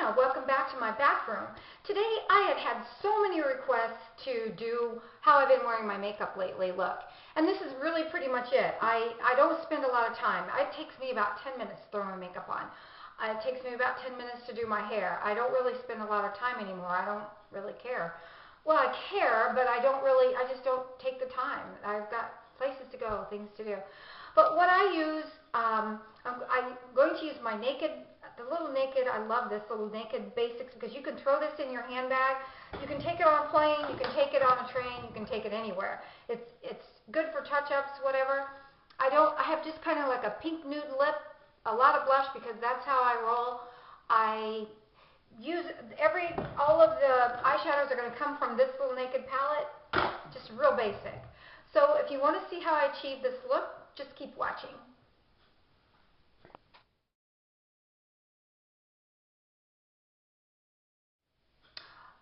Anna. Welcome back to my bathroom. Today I had so many requests to do how I've been wearing my makeup lately look. And this is really pretty much it. I don't spend a lot of time. It takes me about 10 minutes to throw my makeup on. It takes me about 10 minutes to do my hair. I don't really spend a lot of time anymore. I don't really care. Well, I care, but I just don't take the time. I've got places to go, things to do. But what I use, I'm going to use my the little Naked, I love this little Naked Basics because you can throw this in your handbag. You can take it on a plane, you can take it on a train, you can take it anywhere. It's good for touch-ups, whatever. I have just kind of like a pink nude lip, a lot of blush because that's how I roll. I use all of the eyeshadows are going to come from this little Naked palette, just real basic. So if you want to see how I achieve this look, just keep watching.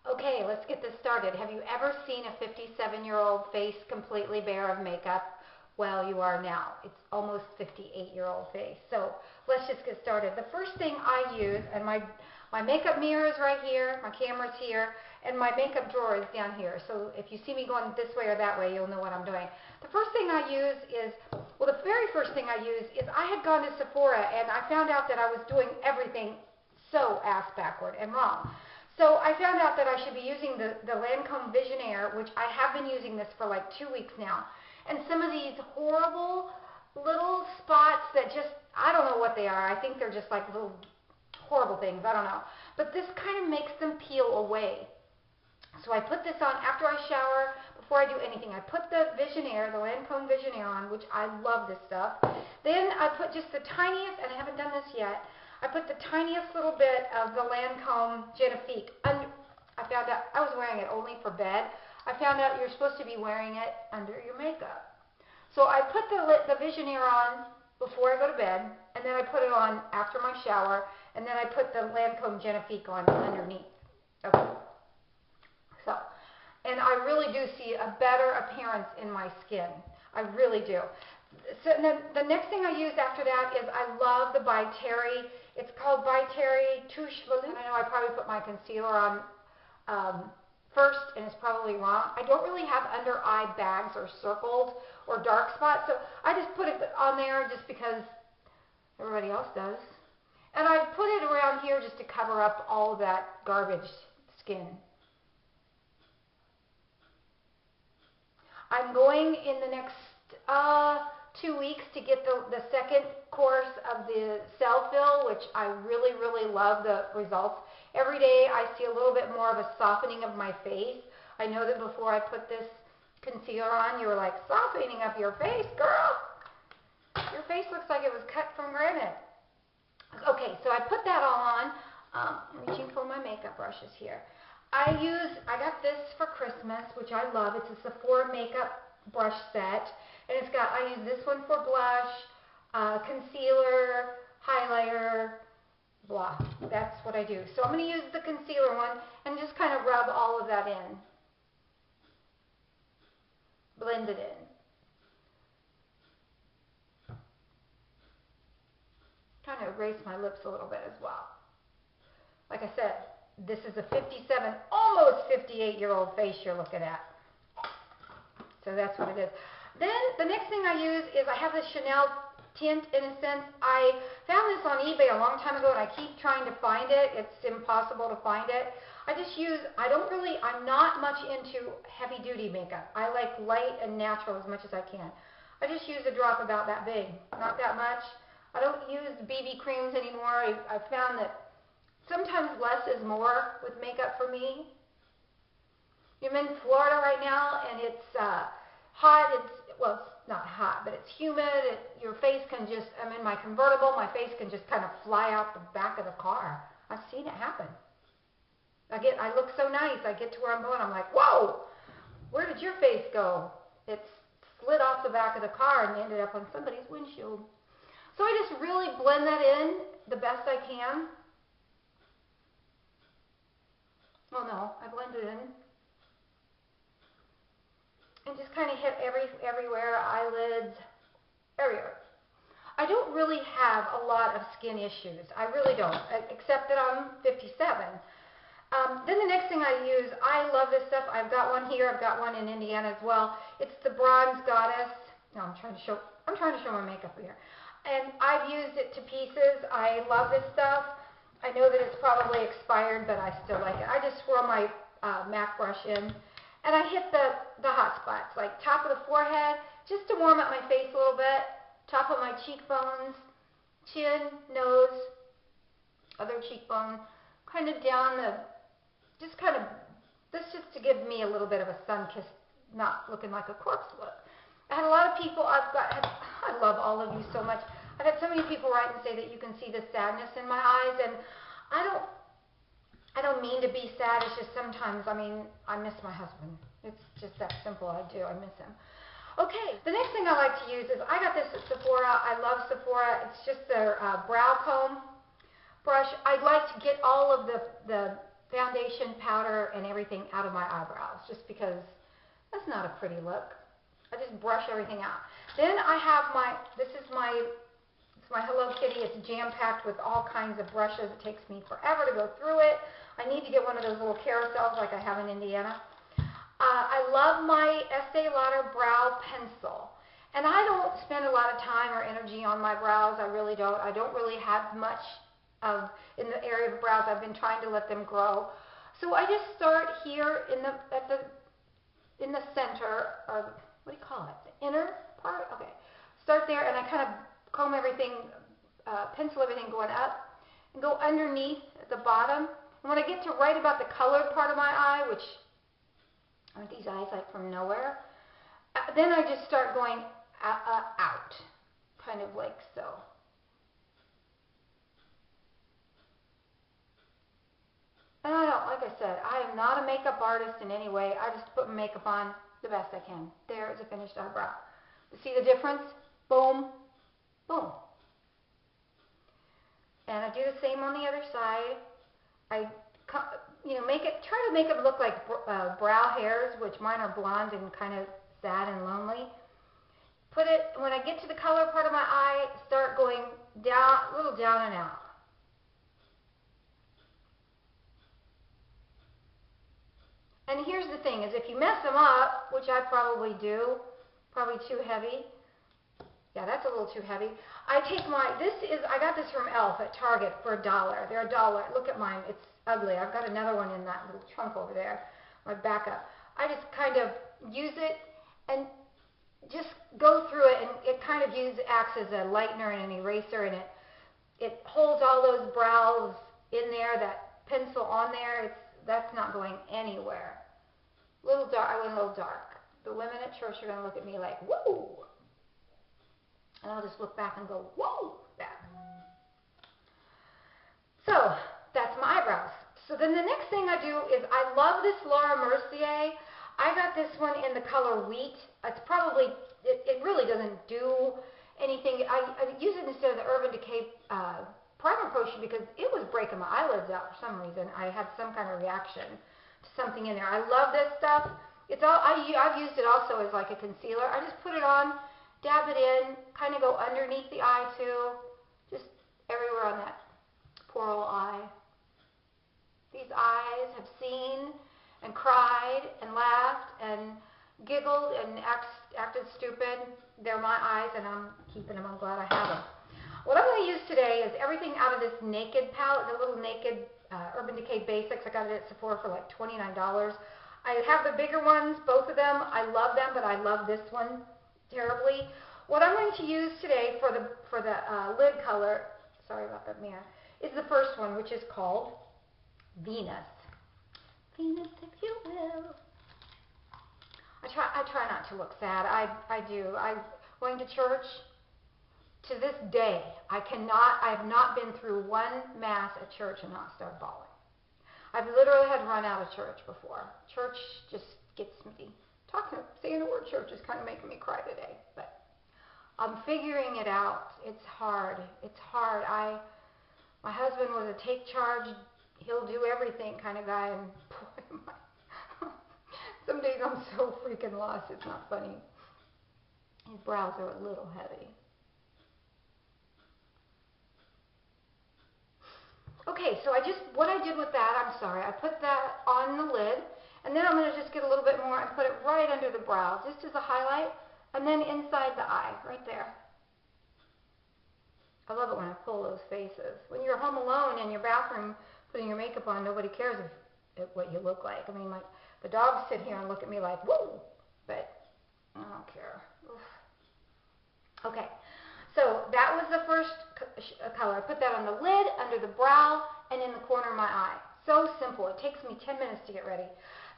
Okay, let's get this started. Have you ever seen a 57-year-old face completely bare of makeup? Well, you are now. It's almost 58-year-old face. So let's just get started. The first thing I use, and my makeup mirror is right here, my camera's here, and my makeup drawer is down here. So if you see me going this way or that way, you'll know what I'm doing. The first thing I use is, well, the very first thing I use is I had gone to Sephora and I found out that I was doing everything so ass backward and wrong. So I found out that I should be using the Lancome Visionnaire, which I have been using this for like 2 weeks now. And some of these horrible little spots that just, I don't know what they are. I think they're just like little horrible things. I don't know. But this kind of makes them peel away. So I put this on after I shower, before I do anything. I put the Visionnaire, the Lancome Visionnaire on, which I love this stuff. Then I put just the tiniest, and I haven't done this yet, I put the tiniest little bit of the Lancome Genifique. I found out I was wearing it only for bed. I found out you're supposed to be wearing it under your makeup. So I put the Visionnaire on before I go to bed, and then I put it on after my shower, and then I put the Lancome Genifique on underneath. Okay. So, and I really do see a better appearance in my skin. I really do. So then the next thing I use after that is I love the By Terry. It's called By Terry Touche Veloute. I know I probably put my concealer on first, and it's probably wrong. I don't really have under eye bags or circles or dark spots, so I just put it on there just because everybody else does. And I put it around here just to cover up all of that garbage skin. I'm going in the next 2 weeks to get the second course of the cell fill, which I really, really love the results. Every day I see a little bit more of a softening of my face. I know that before I put this concealer on, you were like, softening up your face, girl. Your face looks like it was cut from granite. Okay, so I put that all on. Reaching for my makeup brushes here. I got this for Christmas, which I love. It's a Sephora makeup brush set. And I use this one for blush, concealer, highlighter, blah. That's what I do. So I'm going to use the concealer one and just kind of rub all of that in. Blend it in. Trying to erase my lips a little bit as well. Like I said, this is a 57, almost 58-year-old face you're looking at. So that's what it is. Then the next thing I use is I have this Chanel Tint, Innocence. I found this on eBay a long time ago and I keep trying to find it. It's impossible to find it. I'm not much into heavy duty makeup. I like light and natural as much as I can. I just use a drop about that big, not that much. I don't use BB creams anymore. I've found that sometimes less is more with makeup for me. I'm in Florida right now and it's hot. Well, it's not hot, but it's humid. Your face can just, I'm in my convertible, my face can just kind of fly out the back of the car. I've seen it happen. I look so nice. I get to where I'm going, I'm like, whoa, where did your face go? It slid off the back of the car and ended up on somebody's windshield. So I just really blend that in the best I can. Well, no, I blend it in. And just kind of hit everywhere, eyelids, everywhere. I don't really have a lot of skin issues. I really don't, except that I'm 57. Then the next thing I use, I love this stuff. I've got one here. I've got one in Indiana as well. It's the Bronze Goddess. No, I'm trying to show my makeup here. And I've used it to pieces. I love this stuff. I know that it's probably expired, but I still like it. I just swirl my MAC brush in, and I hit the hot spots, like top of the forehead, just to warm up my face a little bit, top of my cheekbones, chin, nose, other cheekbone, kind of down the, this just to give me a little bit of a sun-kissed, not looking like a corpse look. I had a lot of people, I love all of you so much. I've had so many people write and say that you can see the sadness in my eyes, and I don't mean to be sad. It's just sometimes, I mean, I miss my husband. It's just that simple. I do. I miss him. Okay, the next thing I like to use is, I got this at Sephora. I love Sephora. It's just their brow comb brush. I like to get all of the foundation, powder, and everything out of my eyebrows, just because that's not a pretty look. I just brush everything out. Then I have it's my Hello Kitty. It's jam-packed with all kinds of brushes. It takes me forever to go through it. I need to get one of those little carousels like I have in Indiana. I love my Estee Lauder brow pencil. And I don't spend a lot of time or energy on my brows. I really don't. I don't really have much in the area of brows. I've been trying to let them grow. So I just start here in the center, or what do you call it? The inner part? Okay. Start there, and I kind of comb everything, pencil everything going up, and go underneath at the bottom. And when I get to right about the colored part of my eye, which aren't these eyes like from nowhere, then I just start going out, kind of like so. And I don't, like I said, I am not a makeup artist in any way. I just put makeup on the best I can. There is a finished eyebrow. You see the difference? Boom, boom. And I do the same on the other side. I, try to make them look like brow hairs, which mine are blonde and kind of sad and lonely. Put it, when I get to the color part of my eye, start going down, a little down and out. And here's the thing, is if you mess them up, which I probably do, probably too heavy. Yeah, that's a little too heavy. I got this from e.l.f. at Target for $1. They're $1. Look at mine. It's ugly. I've got another one in that little trunk over there, my backup. I just kind of use it and just go through it, and it kind of acts as a lightener and an eraser, and it holds all those brows in there, that pencil on there. That's not going anywhere. A little dark. I went a little dark. The women at church are going to look at me like, whoa. And I'll just look back and go, whoa, back. So that's my eyebrows. So then the next thing I do is, I love this Laura Mercier. I got this one in the color Wheat. It's probably, it really doesn't do anything. I use it instead of the Urban Decay primer potion because it was breaking my eyelids out for some reason. I had some kind of reaction to something in there. I love this stuff. I've used it also as like a concealer. I just put it on, dab it in, kind of go underneath the eye too, just everywhere on that poor old eye. These eyes have seen and cried and laughed and giggled and acted stupid. They're my eyes, and I'm keeping them. I'm glad I have them. What I'm going to use today is everything out of this Naked palette, the little Naked Urban Decay Basics. I got it at Sephora for like $29. I have the bigger ones, both of them. I love them, but I love this one terribly. What I'm going to use today for the lid color, sorry about that mirror, is the first one, which is called Venus. Venus, if you will. I try not to look sad. I do. Going to church. To this day, I have not been through one mass at church and not start bawling. I've literally had to run out of church before. Church just gets me. Saying the word church is kind of making me cry today, but I'm figuring it out. It's hard. It's hard. My husband was a take charge, he'll do everything kind of guy, and boy, some days I'm so freaking lost, it's not funny. His brows are a little heavy. so what I did with that, I'm sorry, I put that on the lid, and then I'm going to just get a little bit more and put it right under the brow, just as a highlight, and then inside the eye, right there. I love it when I pull those faces. When you're home alone in your bathroom putting your makeup on, nobody cares what you look like. I mean, the dogs sit here and look at me like, whoa, but I don't care. Oof. Okay, so that was the first color. I put that on the lid, under the brow, and in the corner of my eye. So simple. It takes me 10 minutes to get ready.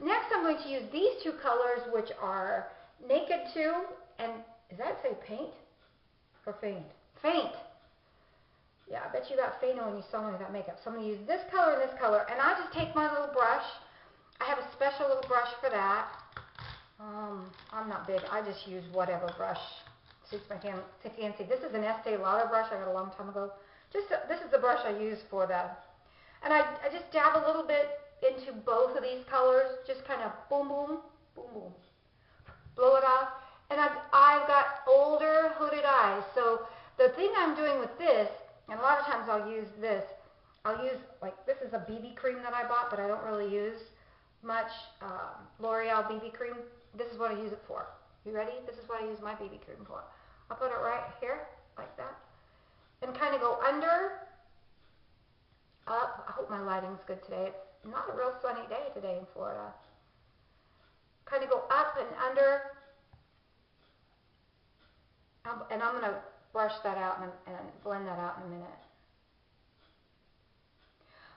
Next, I'm going to use these two colors, which are Naked 2, and does that say paint or faint? Faint. Yeah, I bet you got fainted when you saw me with that makeup. So I'm going to use this color and this color, and I just take my little brush. I have a special little brush for that. I'm not big. I just use whatever brush suits my fancy. This is an Estee Lauder brush I got a long time ago. This is the brush I use for that. And I just dab a little bit into both of these colors, just kind of boom, boom, boom, boom. Blow it off. And I've got older hooded eyes. So the thing I'm doing with this, and a lot of times I'll use this. I'll use, like, this is a BB cream that I bought, but I don't really use much. L'Oreal BB Cream. This is what I use it for. You ready? This is what I use my BB cream for. I'll put it right here, like that. And kind of go under, up. I hope my lighting's good today. It's not a real sunny day today in Florida. Kind of go up and under. And I'm going to brush that out and blend that out in a minute.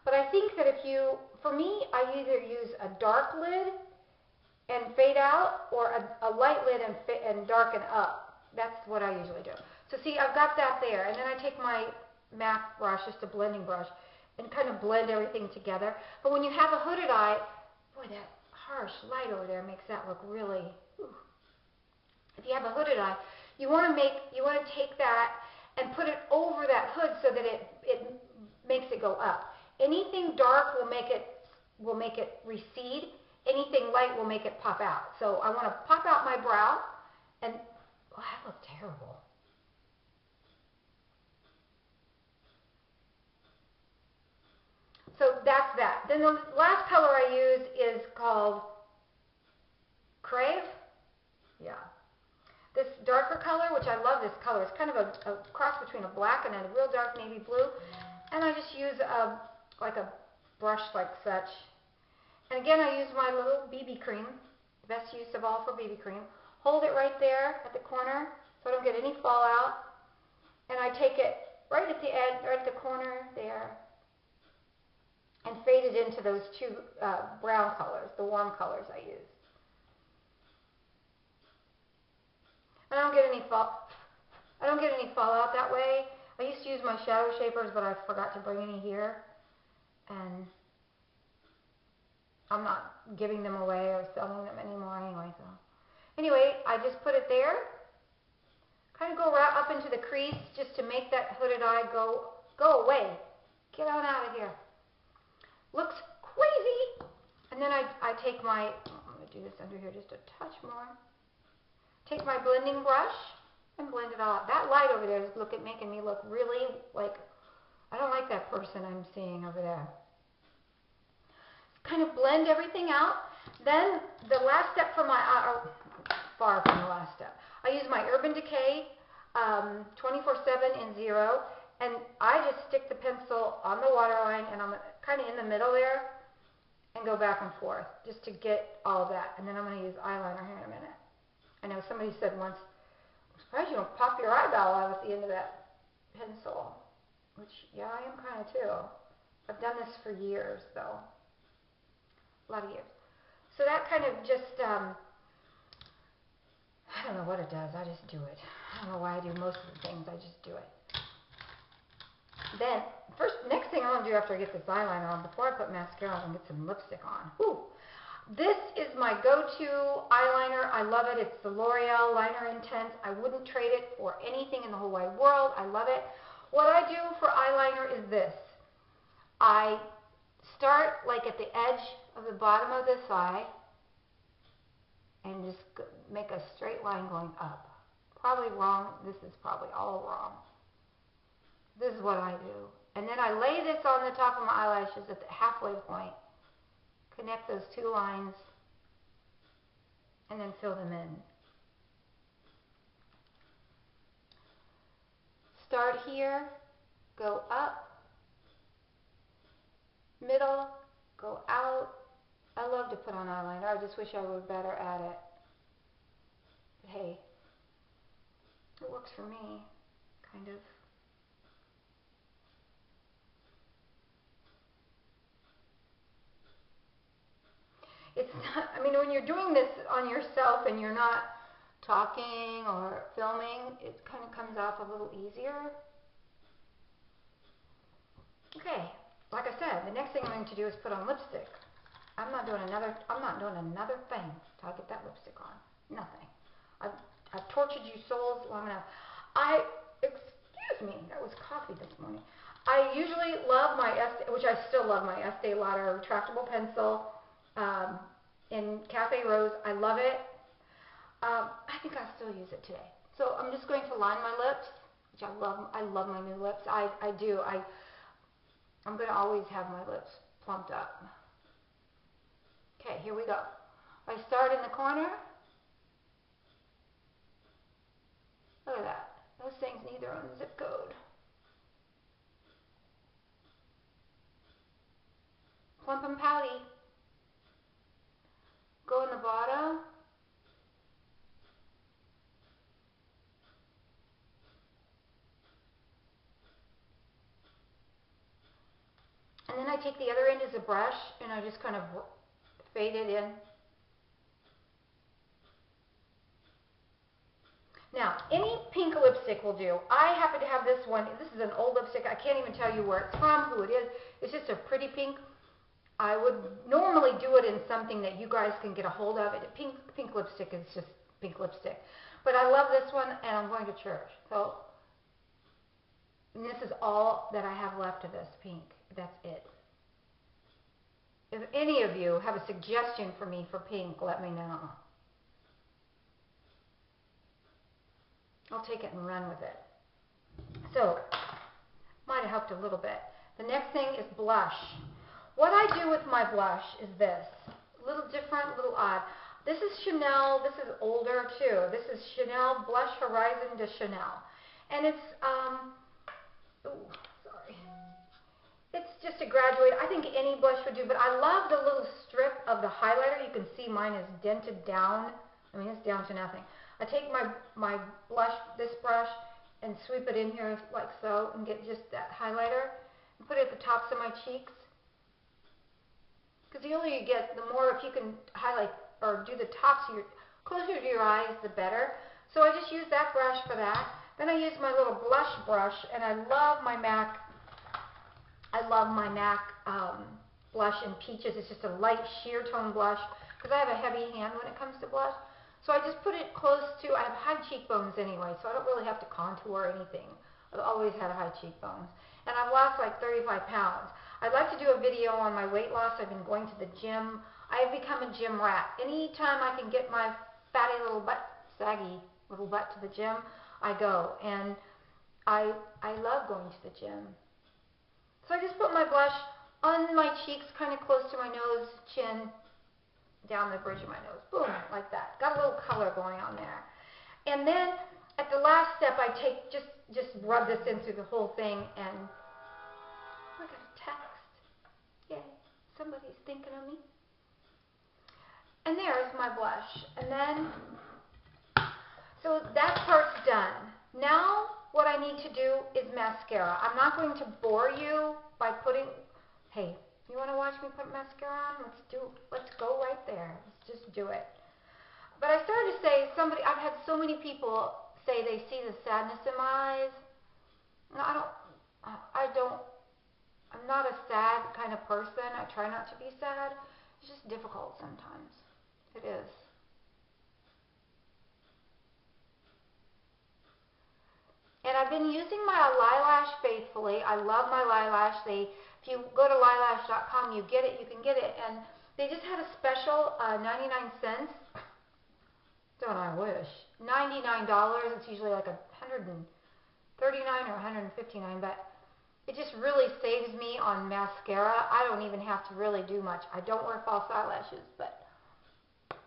But I think that for me, I either use a dark lid and fade out, or a light lid and darken up. That's what I usually do. So see, I've got that there, and then I take my MAC brush, just a blending brush, and kind of blend everything together. But when you have a hooded eye, boy, that harsh light over there makes that look really, ooh. If you have a hooded eye, you want to take that and put it over that hood so that it makes it go up. Anything dark will make it recede. Anything light will make it pop out. So I want to pop out my brow, and oh, that looks terrible. So that's that. Then the last color I use is called Crave. Yeah. This darker color, which I love this color. It's kind of a cross between a black and a real dark navy blue. And I just use like a brush like such. And again, I use my little BB cream. The best use of all for BB cream. Hold it right there at the corner so I don't get any fallout. And I take it right at the edge, right at the corner there, and fade it into those two brown colors, the warm colors I use. I don't get any fallout that way. I used to use my shadow shapers, but I forgot to bring any here, and I'm not giving them away or selling them anymore anyway. So anyway, I just put it there, kind of go right up into the crease just to make that hooded eye go away. Get on out of here. Looks crazy. And then I take my, I'm going to do this under here just a touch more. Take my blending brush and blend it all out. That light over there is making me look really like, I don't like that person I'm seeing over there. Kind of blend everything out. Then the last step for my eye, or far from the last step, I use my Urban Decay 24/7 in 0, and I just stick the pencil on the waterline, and I'm kind of in the middle there, and go back and forth just to get all of that. And then I'm going to use eyeliner here in a minute. I know somebody said once, I'm surprised you don't pop your eyebrow out at the end of that pencil. Which, yeah, I am kind of too. I've done this for years, though. A lot of years. So that kind of just, I don't know what it does. I just do it. I don't know why I do most of the things. I just do it. Then, next thing I want to do after I get this eyeliner on, before I put mascara on and get some lipstick on. Whew. This is my go-to eyeliner. I love it. It's the L'Oreal Liner Intense. I wouldn't trade it for anything in the whole wide world. I love it. What I do for eyeliner is this. I start like at the edge of the bottom of this eye and just make a straight line going up. Probably wrong. This is probably all wrong. This is what I do. And then I lay this on the top of my eyelashes at the halfway point. Connect those two lines. And then fill them in. Start here. Go up. Middle. Go out. I love to put on eyeliner. I just wish I were better at it. But hey, it works for me, kind of. It's not, I mean, when you're doing this on yourself and you're not talking or filming, it kind of comes off a little easier. Okay, like I said, the next thing I'm going to do is put on lipstick. I'm not doing another thing till I get that lipstick on. Nothing. I've tortured you souls long enough. Excuse me, that was coffee this morning. I usually love my which I still love my Estee Lauder retractable pencil in Cafe Rose. I love it. I think I'll still use it today. So I'm just going to line my lips, which I love. I love my new lips. I do. I'm going to always have my lips plumped up. Okay, here we go. I start in the corner. Look at that. Those things need their own zip code. Plump and pouty. Go in the bottom. And then I take the other end as a brush and I just kind of fade it in. Now, any pink lipstick will do. I happen to have this one. This is an old lipstick. I can't even tell you where it's from, who it is. It's just a pretty pink. I would normally do it in something that you guys can get a hold of. Pink lipstick is just pink lipstick. But I love this one, and I'm going to church. So, and this is all that I have left of this pink. That's it. If any of you have a suggestion for me for pink, let me know. I'll take it and run with it. So, might have helped a little bit. The next thing is blush. What I do with my blush is this. A little different, a little odd. This is Chanel. This is older too. This is Chanel Blush Horizon de Chanel. And it's, it's just a graduate. I think any blush would do, but I love the little strip of the highlighter. You can see mine is dented down. I mean, it's down to nothing. I take my blush, this brush, and sweep it in here like so, and get just that highlighter, and put it at the tops of my cheeks. Because the older you get, the more, if you can highlight or do the tops of your, closer to your eyes, the better. So I just use that brush for that. Then I use my little blush brush, and I love my MAC. I love my MAC blush in Peaches. It's just a light sheer tone blush, because I have a heavy hand when it comes to blush. So I just put it close to, I have high cheekbones anyway, so I don't really have to contour anything. I've always had high cheekbones. And I've lost like 35 pounds. I'd like to do a video on my weight loss. I've been going to the gym. I've become a gym rat. Anytime I can get my fatty little butt, saggy little butt to the gym, I go. And I love going to the gym. So I just put my blush on my cheeks, kind of close to my nose, chin, down the bridge of my nose. Boom, like that. Got a little color going on there. And then at the last step, I take, just rub this in through the whole thing, and I got a text. Yay, somebody's thinking of me. And there's my blush. And then, so that part's done. Now, what I need to do is mascara. I'm not going to bore you by putting, hey, you want to watch me put mascara on? Let's go right there. Let's just do it. But I started to say, I've had so many people say they see the sadness in my eyes. No, I'm not a sad kind of person. I try not to be sad. It's just difficult sometimes. It is. And I've been using my Eyelash faithfully. I love my Eyelash. If you go to eyelash.com, you get it. You can get it. And they just had a special, 99 cents. Don't I wish. $99. It's usually like $139 or $159, but it just really saves me on mascara. I don't even have to really do much. I don't wear false eyelashes, but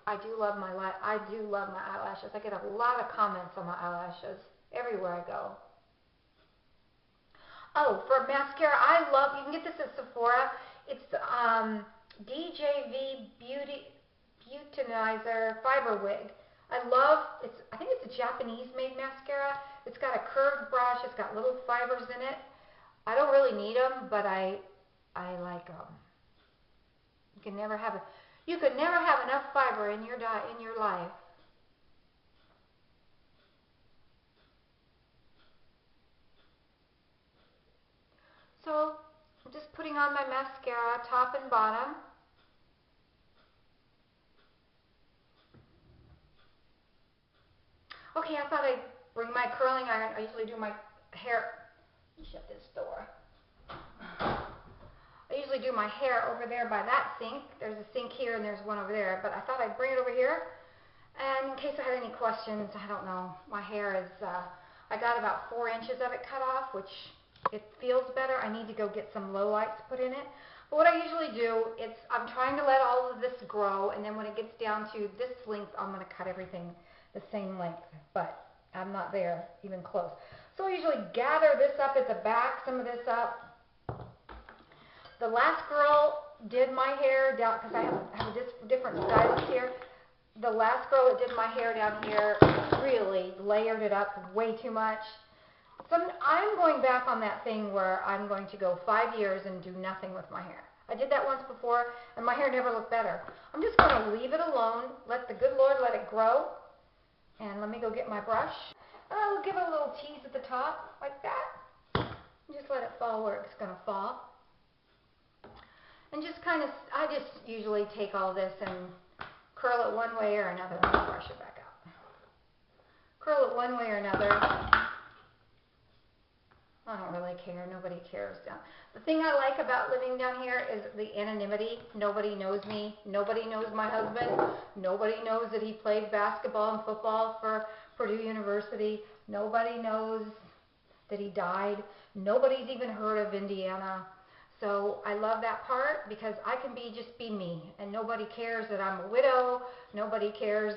I do love my eyelashes. I get a lot of comments on my eyelashes everywhere I go. Oh, for mascara, I love, you can get this at Sephora. It's DJV Beautinizer Fiber Wig. I think it's a Japanese-made mascara. It's got a curved brush. It's got little fibers in it. I don't really need them, but I like them. You could never have enough fiber in your life. So I'm just putting on my mascara, top and bottom. Okay, I thought I'd bring my curling iron. I usually do my hair. Let me shut this door. I usually do my hair over there by that sink. There's a sink here and there's one over there, but I thought I'd bring it over here. And in case I had any questions, I don't know. My hair is, I got about 4 inches of it cut off, which it feels better. I need to go get some lowlights put in it. But what I usually do, I'm trying to let all of this grow, and then when it gets down to this length, I'm going to cut everything the same length, but I'm not there even close. So I usually gather this up at the back, some of this up. The last girl did my hair down, because I have a different stylist here. The last girl that did my hair down here really layered it up way too much. So I'm going back on that thing where I'm going to go 5 years and do nothing with my hair. I did that once before, and my hair never looked better. I'm just going to leave it alone, let the good Lord let it grow. And let me go get my brush. I'll give it a little tease at the top, like that. Just let it fall where it's going to fall. And just kind of, I just usually take all this and curl it one way or another. Let me brush it back out. Curl it one way or another. I don't really care. Nobody cares down. The thing I like about living down here is the anonymity. Nobody knows me. Nobody knows my husband. Nobody knows that he played basketball and football for Purdue University. Nobody knows that he died. Nobody's even heard of Indiana. So I love that part because I can just be me, and nobody cares that I'm a widow. Nobody cares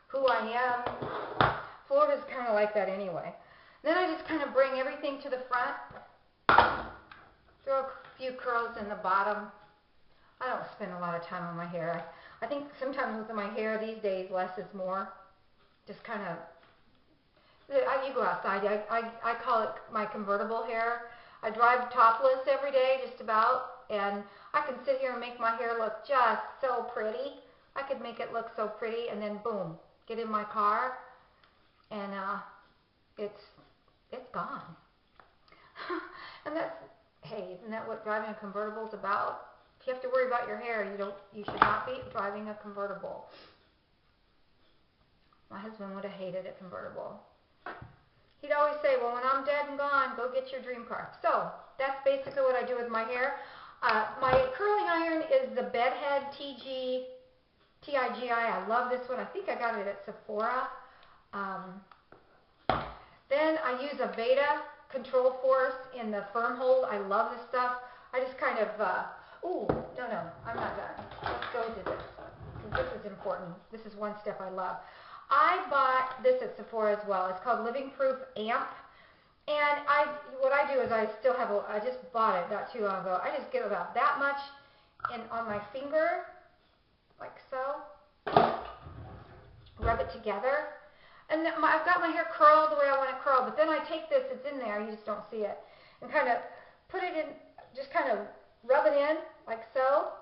who I am. Florida's kind of like that anyway. Then I just kind of bring everything to the front, throw a few curls in the bottom. I don't spend a lot of time on my hair. I think sometimes with my hair these days, less is more. Just kind of, you go outside. I call it my convertible hair. I drive topless every day, just about, and I can sit here and make my hair look just so pretty. I could make it look so pretty, and then boom, get in my car, and it's gone. And that's, hey, isn't that what driving a convertible is about? If you have to worry about your hair, you should not be driving a convertible. My husband would have hated a convertible. He'd always say, well, when I'm dead and gone, go get your dream car. So that's basically what I do with my hair. My curling iron is the Bedhead TIGI. I love this one. I think I got it at Sephora. Then I use a Veda Control Force in the firm hold. I love this stuff. I just kind of, ooh, no, I'm not done. Let's go to this, because this is important. This is one step I love. I bought this at Sephora as well. It's called Living Proof Amp. And what I do is I just bought it not too long ago. I just get about that much on my finger, like so. Rub it together. And I've got my hair curled the way I want it curled, but then I take this, it's in there, you just don't see it, and kind of put it in, just kind of rub it in, like so.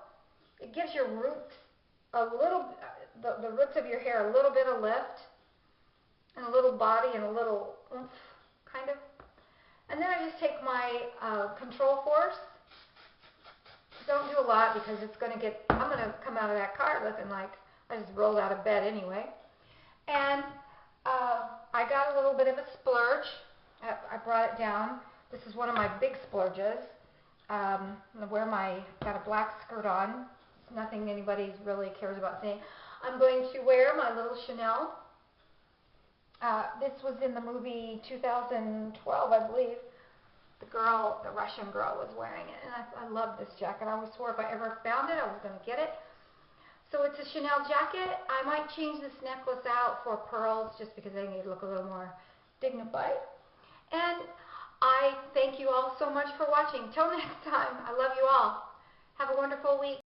It gives your roots a little, the roots of your hair a little bit of lift, and a little body, and a little oomph, kind of. And then I just take my Control Force. Don't do a lot because I'm going to come out of that car looking like I just rolled out of bed anyway. And I got a little bit of a splurge. I brought it down. This is one of my big splurges. I'm going to got a black skirt on. It's nothing anybody really cares about seeing. I'm going to wear my little Chanel. This was in the movie 2012, I believe. the girl, the Russian girl, was wearing it. And I love this jacket. I always swore if I ever found it, I was going to get it. So it's a Chanel jacket. I might change this necklace out for pearls just because they need to look a little more dignified. And I thank you all so much for watching. Till next time, I love you all. Have a wonderful week.